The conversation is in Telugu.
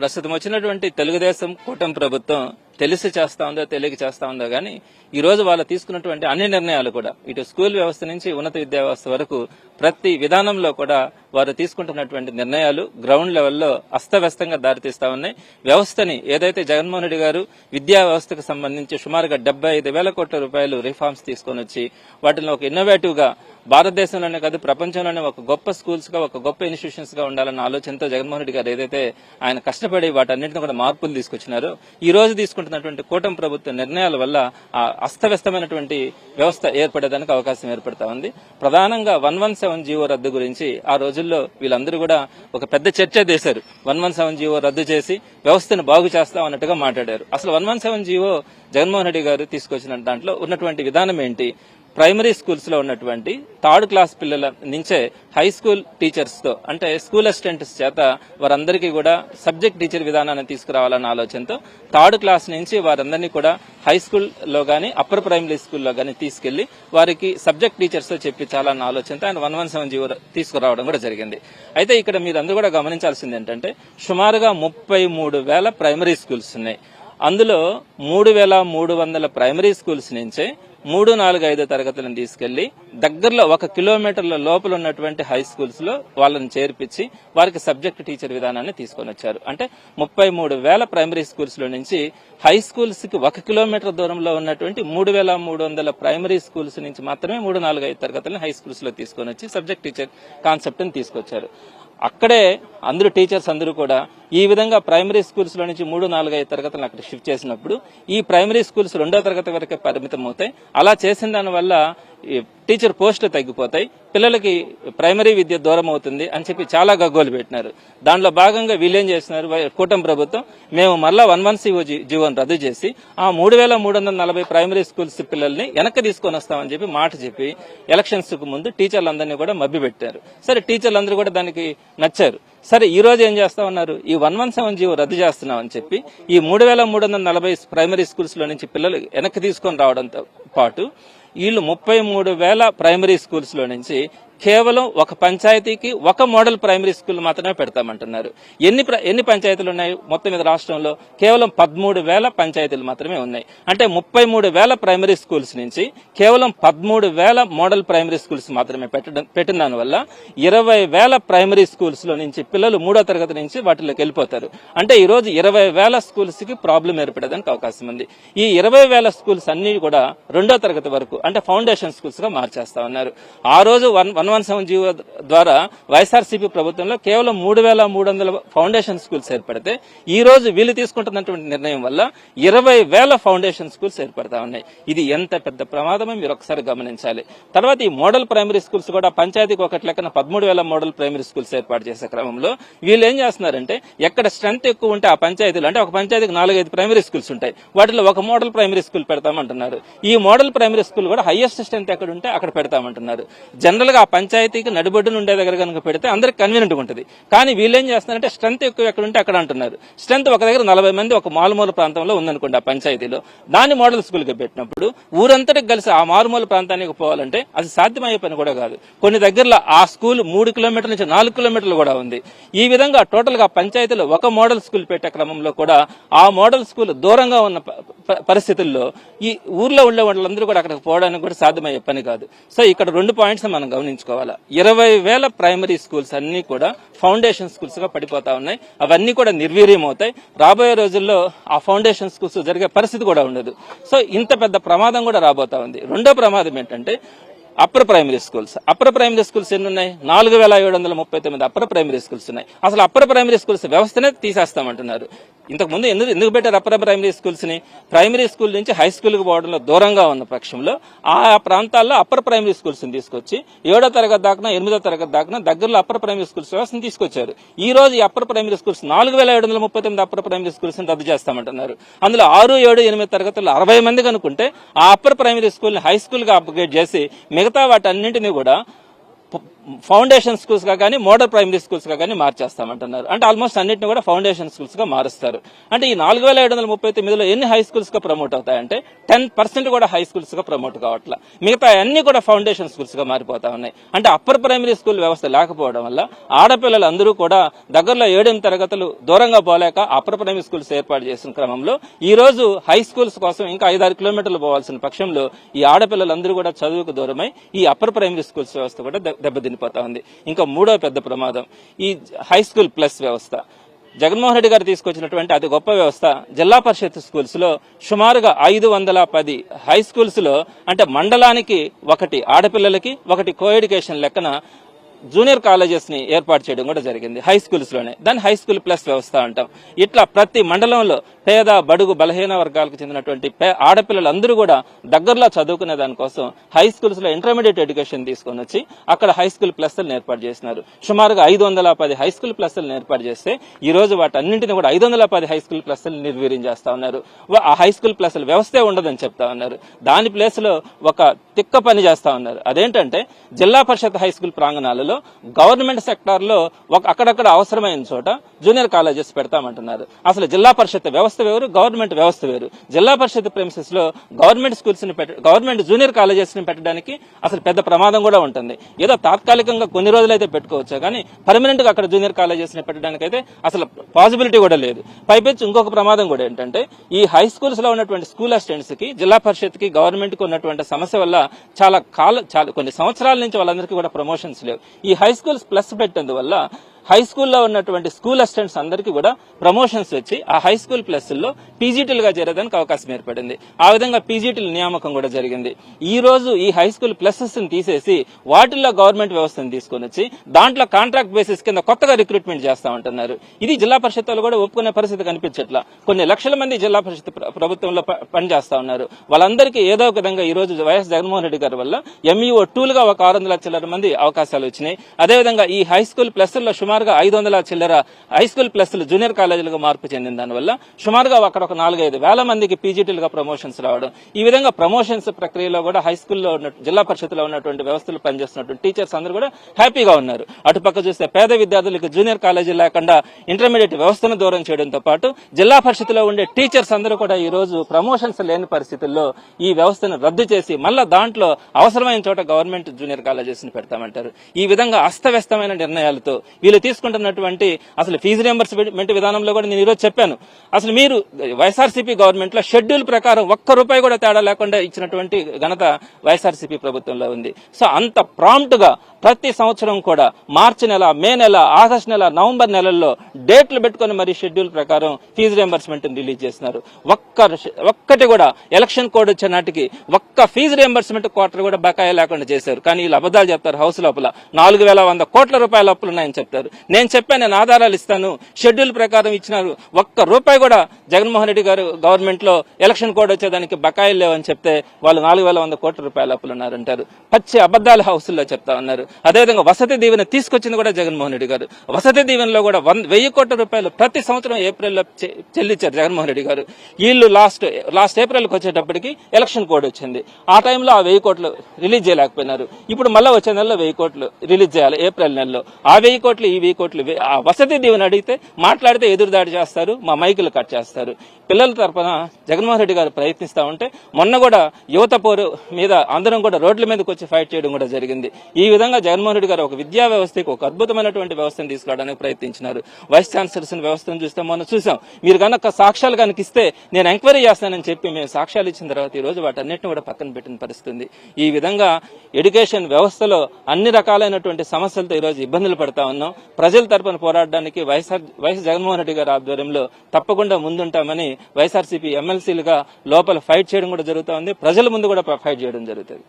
ప్రస్తుతం వచ్చినటువంటి తెలుగుదేశం కూటమి ప్రభుత్వం తెలిసి చేస్తా ఉందో తెలియక చేస్తా ఉందో గానీ ఈ రోజు వాళ్ళు తీసుకున్నటువంటి అన్ని నిర్ణయాలు కూడా ఇటు స్కూల్ వ్యవస్థ నుంచి ఉన్నత విద్యా వ్యవస్థ వరకు ప్రతి విధానంలో కూడా వారు తీసుకుంటున్నటువంటి నిర్ణయాలు గ్రౌండ్ లెవెల్లో అస్తవ్యస్తంగా దారితీస్తా ఉన్నాయి. వ్యవస్థని ఏదైతే జగన్మోహన్ రెడ్డి గారు విద్యా వ్యవస్థకు సంబంధించి సుమారుగా 75,000 కోట్ల రూపాయలు రిఫార్మ్స్ తీసుకొని వచ్చి వాటిని ఒక ఇన్నోవేటివ్ గా భారతదేశంలోనే కాదు ప్రపంచంలోనే ఒక గొప్ప స్కూల్స్ గా ఒక గొప్ప ఇన్స్టిట్యూషన్స్ గా ఉండాలన్న ఆలోచనతో జగన్మోహన్ రెడ్డి గారు ఏదైతే ఆయన కష్టపడి వాటన్నింటినీ కూడా మార్పులు తీసుకొచ్చినారో ఈ రోజు తీసుకుంటున్నటువంటి కూటమి ప్రభుత్వ నిర్ణయాల వల్ల ఆ అస్తవ్యస్తమైనటువంటి వ్యవస్థ ఏర్పడేదానికి అవకాశం ఏర్పడతా ఉంది. ప్రధానంగా 117 జీవో రద్దు గురించి ఆ రోజుల్లో వీళ్ళందరూ కూడా ఒక పెద్ద చర్చ చేశారు. 117 జీవో రద్దు చేసి వ్యవస్థను బాగు చేస్తాం అన్నట్టుగా మాట్లాడారు. అసలు 117 జీవో జగన్మోహన్ రెడ్డి గారు తీసుకొచ్చిన దాంట్లో ఉన్నటువంటి విధానం ఏంటి? ప్రైమరీ స్కూల్స్ లో ఉన్నటువంటి 3rd క్లాస్ పిల్లల నుంచే హై స్కూల్ టీచర్స్ తో అంటే స్కూల్ అసిస్టెంట్స్ చేత వారందరికీ కూడా సబ్జెక్ట్ టీచర్ విధానాన్ని తీసుకురావాలన్న ఆలోచనతో 3rd క్లాస్ నుంచి వారందరినీ కూడా హై స్కూల్ లో గానీ అప్పర్ ప్రైమరీ స్కూల్లో గానీ తీసుకెళ్లి వారికి సబ్జెక్ట్ టీచర్స్ తో చెప్పించాలన్న ఆలోచనతో ఆయన 117 జీవో తీసుకురావడం కూడా జరిగింది. అయితే ఇక్కడ మీరందరూ కూడా గమనించాల్సింది ఏంటంటే సుమారుగా 33,000 ప్రైమరీ స్కూల్స్ ఉన్నాయి. అందులో 3,300 ప్రైమరీ స్కూల్స్ నుంచే 3, 4, 5 తరగతులను తీసుకెళ్లి దగ్గరలో 1 కిలోమీటర్ల లోపల ఉన్నటువంటి హై స్కూల్స్ లో వాళ్ళని చేర్పించి వారికి సబ్జెక్ట్ టీచర్ విధానాన్ని తీసుకొని వచ్చారు. అంటే 33,000 ప్రైమరీ స్కూల్స్ లో నుంచి హై స్కూల్స్ కి 1 కిలోమీటర్ దూరంలో ఉన్నటువంటి 3,300 ప్రైమరీ స్కూల్స్ నుంచి మాత్రమే 3, 4, 5 తరగతులను హై స్కూల్స్ లో తీసుకొని వచ్చి సబ్జెక్ట్ టీచర్ కాన్సెప్ట్ ని తీసుకొచ్చారు. అక్కడే అందరూ టీచర్స్ అందరూ కూడా ఈ విధంగా ప్రైమరీ స్కూల్స్ లో నుంచి 3, 4, 5 తరగతులను అక్కడ షిఫ్ట్ చేసినప్పుడు ఈ ప్రైమరీ స్కూల్స్ 2వ తరగతి వరకే పరిమితం అవుతాయి. అలా చేసిన దాని వల్ల టీచర్ పోస్టులు తగ్గిపోతాయి, పిల్లలకి ప్రైమరీ విద్య దూరం అవుతుంది అని చెప్పి చాలా గగ్గోలు పెట్టినారు. దాంట్లో భాగంగా వీళ్ళేం చేస్తున్నారు, కూటమి ప్రభుత్వం మేము మళ్ళా 117 జీవోను రద్దు చేసి ఆ 3,340 ప్రైమరీ స్కూల్స్ పిల్లల్ని వెనక్కి తీసుకొని వస్తామని చెప్పి మాట చెప్పి ఎలక్షన్స్ కు ముందు టీచర్లందరినీ కూడా మభ్యపెట్టారు. సరే టీచర్లందరూ కూడా దానికి నచ్చారు. సరే ఈ రోజు ఏం చేస్తా ఉన్నారు, ఈ 117 జీవో రద్దు చేస్తున్నాం అని చెప్పి ఈ 3,340 ప్రైమరీ స్కూల్స్ లో నుంచి పిల్లలు వెనక్కి తీసుకొని రావడంతో పాటు వీళ్ళు 33,000 ప్రైమరీ స్కూల్స్ లో నుంచి కేవలం ఒక పంచాయతీకి 1 మోడల్ ప్రైమరీ స్కూల్ మాత్రమే పెడతామంటున్నారు. ఎన్ని పంచాయతీలు ఉన్నాయి మొత్తం మీద రాష్ట్రంలో? కేవలం 13,000 పంచాయతీలు మాత్రమే ఉన్నాయి. అంటే 33,000 ప్రైమరీ స్కూల్స్ నుంచి కేవలం 13,000 మోడల్ ప్రైమరీ స్కూల్స్ మాత్రమే పెట్టిన దాని వల్ల 20,000 ప్రైమరీ స్కూల్స్ లో నుంచి పిల్లలు 3వ తరగతి నుంచి వాటిలోకి వెళ్ళిపోతారు. అంటే ఈ రోజు 20,000 స్కూల్స్ కి ప్రాబ్లం ఏర్పడేదానికి అవకాశం ఉంది. ఈ 20,000 స్కూల్స్ అన్ని కూడా 2వ తరగతి వరకు అంటే ఫౌండేషన్ స్కూల్స్ గా మార్చేస్తా ఉన్నారు. ఆ రోజు 117 జీవో ద్వారా వైఎస్ఆర్సీపీ ప్రభుత్వంలో కేవలం 3,300 ఫౌండేషన్ స్కూల్స్ ఏర్పడితే ఈ రోజు వీళ్ళు తీసుకుంటున్నటువంటి నిర్ణయం వల్ల 20,000 ఫౌండేషన్ స్కూల్స్ ఏర్పడతా ఉన్నాయి. ఇది ఎంత పెద్ద ప్రమాదమో మీరు ఒకసారి గమనించాలి. తర్వాత ఈ మోడల్ ప్రైమరీ స్కూల్స్ కూడా పంచాయతీకి ఒకటి లెక్కన 13,000 మోడల్ ప్రైమరీ స్కూల్స్ ఏర్పాటు చేసే క్రమంలో వీళ్ళు ఏం చేస్తున్నారంటే ఎక్కడ స్ట్రెంత్ ఎక్కువ ఉంటే ఆ పంచాయతీలు అంటే ఒక పంచాయతీకి 4-5 ప్రైమరీ స్కూల్స్ ఉంటాయి, వాటిలో 1 మోడల్ ప్రైమరీ స్కూల్ పెడతామంటున్నారు. ఈ మోడల్ ప్రైమరీ స్కూల్ కూడా హైయెస్ట్ స్ట్రెంత్ ఎక్కడ ఉంటే అక్కడ పెడతామంటున్నారు. జనరల్ గా పంచాయతీకి నడిబొడ్డున ఉండే దగ్గర కనుక పెడితే అందరికి కన్వీనియంట్ ఉంటుంది. కానీ వీళ్ళేం చేస్తున్నారంటే స్ట్రెంత్ ఎక్కువ ఎక్కడ ఉంటే అక్కడ అంటున్నారు. స్ట్రెంత్ ఒక దగ్గర 40 మంది ఒక మారుమూల ప్రాంతంలో ఉందనుకోండి ఆ పంచాయతీలో, దాన్ని మోడల్ స్కూల్ కి పెట్టినప్పుడు ఊరంతటికి కలిసి ఆ మారుమూల ప్రాంతానికి పోవాలంటే అది సాధ్యమయ్యే పని కూడా కాదు. కొన్ని దగ్గరలో ఆ స్కూల్ 3 కిలోమీటర్ల నుంచి 4 కిలోమీటర్లు కూడా ఉంది. ఈ విధంగా టోటల్ గా పంచాయతీలో 1 మోడల్ స్కూల్ పెట్టే క్రమంలో కూడా ఆ మోడల్ స్కూల్ దూరంగా ఉన్న పరిస్థితుల్లో ఈ ఊర్లో ఉండే వాళ్ళందరూ కూడా అక్కడికి పోవడానికి కూడా సాధ్యమయ్యే పని కాదు. సో ఇక్కడ 2 పాయింట్స్ మనం గమనించుకోవాలి. 20,000 ప్రైమరీ స్కూల్స్ అన్ని కూడా ఫౌండేషన్ స్కూల్స్ గా పడిపోతా ఉన్నాయి. అవన్నీ కూడా నిర్వీర్యం అవుతాయి. రాబోయే రోజుల్లో ఆ ఫౌండేషన్ స్కూల్స్ జరిగే పరిస్థితి కూడా ఉండదు. సో ఇంత పెద్ద ప్రమాదం కూడా రాబోతా ఉంది. రెండో ప్రమాదం ఏంటంటే అప్పర్ ప్రైమరీ స్కూల్స్ ఎన్ని ఉన్నాయి? 4,739 అప్పర్ ప్రైమరీ స్కూల్స్ ఉన్నాయి. అసలు అప్పర్ ప్రైమరీ స్కూల్స్ వ్యవస్థనే తీసేస్తామంటున్నారు. ఇంతకు ముందు ఎందుకు పెట్టారు అప్పర్ ప్రైమరీ స్కూల్స్ ని? ప్రైమరీ స్కూల్ నుంచి హై స్కూల్ కి పోవడంలో దూరంగా ఉన్న పక్షంలో ఆ ప్రాంతాల్లో అప్పర్ ప్రైమరీ స్కూల్స్ ని తీసుకొచ్చి 7వ తరగతి దాకా 8వ తరగతి దాకా దగ్గరలో అప్పర్ ప్రైమరీ స్కూల్స్ వ్యవస్థను తీసుకొచ్చారు. ఈ రోజు ఈ upper primary schools 4,739 upper primary schools ని రద్దు చేస్తామంటున్నారు. అందులో 6, 7, 8 తరగతుల్లో 60 మంది కనుకుంటే ఆ అప్పర్ ప్రైమరీ స్కూల్ ని హై స్కూల్ గా అప్గ్రేడ్ చేసి మిగతా వాటన్నింటినీ కూడా ఫౌండేషన్ స్కూల్స్ గా కానీ మోడల్ ప్రైమరీ స్కూల్స్ గా కానీ మార్చేస్తామంటున్నారు. అంటే ఆల్మోస్ట్ అన్నింటిని కూడా ఫౌండేషన్ స్కూల్స్ గా మారుస్తారు. అంటే ఈ 4739లో ఎన్ని హై స్కూల్స్ గా ప్రమోట్ అవుతాయంటే 10% కూడా హై స్కూల్స్ గా ప్రమోట్ కావట్లా. మిగతా అన్ని కూడా ఫౌండేషన్ స్కూల్స్ గా మారిపోతా ఉన్నాయి. అంటే అప్పర్ ప్రైమరీ స్కూల్ వ్యవస్థ లేకపోవడం వల్ల ఆడపిల్లలందరూ కూడా దగ్గరలో 7 తరగతులు దూరంగా పోలేక అప్పర్ ప్రైమరీ స్కూల్స్ ఏర్పాటు చేసిన క్రమంలో ఈ రోజు హై స్కూల్స్ కోసం ఇంకా 5-6 కిలోమీటర్లు పోవాల్సిన పక్షంలో ఈ ఆడపిల్లలందరూ కూడా చదువుకు దూరమై ఈ అప్పర్ ప్రైమరీ స్కూల్స్ వ్యవస్థ కూడా దెబ్బతినిపోతా ఉంది. ఇంకా మూడో పెద్ద ప్రమాదం ఈ హై స్కూల్ ప్లస్ వ్యవస్థ. జగన్మోహన్ రెడ్డి గారు తీసుకొచ్చినటువంటి అతి గొప్ప వ్యవస్థ జిల్లా పరిషత్ స్కూల్స్ లో సుమారుగా 510 హై స్కూల్స్ లో అంటే మండలానికి ఒకటి ఆడపిల్లలకి ఒకటి కో ఎడ్యుకేషన్ లెక్కన జూనియర్ కాలేజెస్ ని ఏర్పాటు చేయడం కూడా జరిగింది హై స్కూల్స్ లోనే. దాన్ని హై స్కూల్ ప్లస్ వ్యవస్థ అంటాం. ఇట్లా ప్రతి మండలంలో పేద బడుగు బలహీన వర్గాలకు చెందినటువంటి ఆడపిల్లలందరూ కూడా దగ్గరలో చదువుకునే దానికోసం హై స్కూల్స్ లో ఇంటర్మీడియట్ ఎడ్యుకేషన్ తీసుకొని వచ్చి అక్కడ హై స్కూల్ ప్లస్ ఏర్పాటు చేసినారు. సుమారుగా 510 హై స్కూల్ ప్లస్ ఏర్పాటు చేస్తే ఈ రోజు వాటన్నింటినీ కూడా 510 హై స్కూల్ ప్లస్ నిర్వీర్యం చేస్తా ఉన్నారు. ఆ హై స్కూల్ ప్లస్ వ్యవస్థే ఉండదని చెప్తా ఉన్నారు. దాని ప్లేస్ లో ఒక తిక్క పని చేస్తా ఉన్నారు. అదేంటంటే జిల్లా పరిషత్ హై స్కూల్ ప్రాంగణాలలో గవర్నమెంట్ సెక్టార్ లో అక్కడక్కడ అవసరమైన చోట జూనియర్ కాలేజెస్ పెడతామంటున్నారు. అసలు జిల్లా పరిషత్ వ్యవస్థ వేరు, గవర్నమెంట్ వ్యవస్థ వేరు. జిల్లా పరిషత్ ప్రెమిసెస్ లో గవర్నమెంట్ స్కూల్స్ ని గవర్నమెంట్ జూనియర్ కాలేజెస్ ని పెట్టడానికి అసలు పెద్ద ప్రమాదం కూడా ఉంటుంది. ఏదో తాత్కాలికంగా కొన్ని రోజులైతే పెట్టుకోవచ్చు కానీ పర్మనెంట్ గా అక్కడ జూనియర్ కాలేజెస్ ని పెట్టడానికి అయితే అసలు పాసిబిలిటీ కూడా లేదు. పైపెచ్చి ఇంకొక ప్రమాదం కూడా ఏంటంటే ఈ హై స్కూల్స్ లో ఉన్నటువంటి స్కూల్ అసిస్టెంట్స్ కి జిల్లా పరిషత్ కి గవర్నమెంట్ కి ఉన్నటువంటి సమస్య వల్ల చాలా కొన్ని సంవత్సరాల నుంచి వాళ్ళందరికీ కూడా ప్రమోషన్స్ లేవు. ఈ హై స్కూల్స్ ప్లస్ పెట్టేందువల్ల హై స్కూల్లో ఉన్నటువంటి స్కూల్ అసిస్టెంట్స్ అందరికీ కూడా ప్రమోషన్స్ వచ్చి ఆ హై స్కూల్ ప్లస్ లో పీజీటీలుగా చేరేదానికి అవకాశం ఏర్పడింది. ఆ విధంగా పీజీటీల నియామకం కూడా జరిగింది. ఈ రోజు ఈ హై స్కూల్ ప్లసెస్ ని తీసేసి వాటిల్లో గవర్నమెంట్ వ్యవస్థను తీసుకొని వచ్చి దాంట్లో కాంట్రాక్ట్ బేసిస్ కింద కొత్తగా రిక్రూట్మెంట్ చేస్తామంటున్నారు. ఇది జిల్లా పరిషత్తులు కూడా ఒప్పుకునే పరిస్థితి కనిపించట్లా. కొన్ని లక్షల మంది జిల్లా పరిషత్ ప్రభుత్వంలో పనిచేస్తా ఉన్నారు. వాళ్ళందరికీ ఏదో ఒక విధంగా ఈ రోజు వైఎస్ జగన్మోహన్ రెడ్డి గారి వల్ల ఎంఈఓ టూలుగా ఒక 600 చిల్లర మంది అవకాశాలు వచ్చినాయి. అదేవిధంగా ఈ హై స్కూల్ ప్లస్ లో సుమారుగా 500 చిల్లర హై స్కూల్ ప్లస్ జూనియర్ కాలేజీలుగా మార్పు చెందిన దానివల్ల సుమారుగా అక్కడ ఒక 4-5 వేల మందికి పీజీటీలుగా ప్రమోషన్స్ రావడం. ఈ విధంగా ప్రమోషన్స్ ప్రక్రియలో కూడా హై స్కూల్లో జిల్లా పరిషత్లో ఉన్నటువంటి వ్యవస్థలు పనిచేస్తున్నటువంటి టీచర్స్ అందరూ కూడా హ్యాపీగా ఉన్నారు. అటుపక్క చూస్తే పేద విద్యార్థులకు జూనియర్ కాలేజీ లేకుండా ఇంటర్మీడియట్ వ్యవస్థను దూరం చేయడంతో పాటు జిల్లా పరిషత్లో ఉండే టీచర్స్ అందరూ కూడా ఈ రోజు ప్రమోషన్స్ లేని పరిస్థితుల్లో ఈ వ్యవస్థను రద్దు చేసి మళ్ళా దాంట్లో అవసరమైన చోట గవర్నమెంట్ జూనియర్ కాలేజెస్ ని పెడతామంటారు. ఈ విధంగా అస్తవ్యస్తమైన నిర్ణయాలతో వీళ్ళు తీసుకుంటున్నటువంటి అసలు ఫీజు రియంబర్స్మెంట్ విధానంలో కూడా నేను ఈరోజు చెప్పాను. అసలు మీరు వైఎస్ఆర్సీపీ గవర్నమెంట్ లో షెడ్యూల్ ప్రకారం ₹1 కూడా తేడా లేకుండా ఇచ్చినటువంటి ఘనత వైఎస్ఆర్సీపీ ప్రభుత్వంలో ఉంది. సో అంత ప్రాంప్ట్ గా ప్రతి సంవత్సరం కూడా మార్చి నెల, మే నెల, ఆగస్టు నెల, నవంబర్ నెలల్లో డేట్లు పెట్టుకుని మరి షెడ్యూల్ ప్రకారం ఫీజు రియంబర్స్మెంట్ రిలీజ్ చేస్తున్నారు. ఒక్కటి కూడా ఎలక్షన్ కోడ్ వచ్చే నాటికి ఒక్క ఫీజు రియంబర్స్మెంట్ క్వార్టర్ కూడా బకాయి లేకుండా చేశారు. కానీ వీళ్ళు అబద్దాలు చెప్తారు. హౌస్ లోపల ₹4,100 కోట్ల అప్పులు ఉన్నాయని చెప్తారు. నేను చెప్పాను, నేను ఆధారాలు ఇస్తాను, షెడ్యూల్ ప్రకారం ఇచ్చినారు. ₹1 కూడా జగన్మోహన్ రెడ్డి గారు గవర్నమెంట్ లో ఎలక్షన్ కోడ్ వచ్చేదానికి బకాయిలు లేవని చెప్తే వాళ్ళు ₹4,100 కోట్ల అప్పులు ఉన్నారంటారు. పచ్చి అబద్దాలు హౌస్లో చెప్తా ఉన్నారు. అదేవిధంగా వసతి దీవెన తీసుకొచ్చింది కూడా జగన్మోహన్ రెడ్డి గారు. వసతి దీవెనలో కూడా ₹1,000 కోట్ల ప్రతి సంవత్సరం ఏప్రిల్లో చెల్లించారు జగన్మోహన్ రెడ్డి గారు. వీళ్ళు లాస్ట్ ఏప్రిల్కి వచ్చేటప్పటికి ఎలక్షన్ కోడ్ వచ్చింది. ఆ టైంలో ఆ 1,000 కోట్లు రిలీజ్ చేయలేకపోయినారు. ఇప్పుడు మళ్ళీ వచ్చే నెలలో 1,000 కోట్లు రిలీజ్ చేయాలి ఏప్రిల్ నెలలో. ఆ 1,000 కోట్లు ఈ 1,000 కోట్లు ఆ వసతి దీవెన అడిగితే మాట్లాడితే ఎదురుదాడి చేస్తారు, మా మైకులు కట్ చేస్తారు. పిల్లల తరపున జగన్మోహన్ రెడ్డి గారు ప్రయత్నిస్తా ఉంటే మొన్న కూడా యువత పోరు మీద అందరం కూడా రోడ్ల మీదకి వచ్చి ఫైట్ చేయడం కూడా జరిగింది. ఈ విధంగా జగన్మోహన్ రెడ్డి గారు ఒక విద్యా వ్యవస్థకి ఒక అద్భుతమైనటువంటి వ్యవస్థను తీసుకురావడానికి ప్రయత్నించినారు. వైస్ ఛాన్సలర్స్ వ్యవస్థను చూస్తే మొన్న చూసాం. మీరు కనుక సాక్ష్యాలు కనుక ఇస్తే నేను ఎంక్వైరీ చేస్తానని చెప్పి మేము సాక్ష్యాలు ఇచ్చిన తర్వాత ఈ రోజు వాటన్నిటిని కూడా పక్కన పెట్టిన పరిస్థితి. ఈ విధంగా ఎడ్యుకేషన్ వ్యవస్థలో అన్ని రకాలైనటువంటి సమస్యలతో ఈ రోజు ఇబ్బందులు పడతా ఉన్నాం. ప్రజల తరపున పోరాడడానికి వైఎస్ జగన్మోహన్ రెడ్డి గారి ఆధ్వర్యంలో తప్పకుండా ముందుంటామని వైఎస్ఆర్సీపీ ఎమ్మెల్సీలుగా లోపల ఫైట్ చేయడం కూడా జరుగుతూ ఉంది. ప్రజల ముందు కూడా ఫైట్ చేయడం జరుగుతుంది.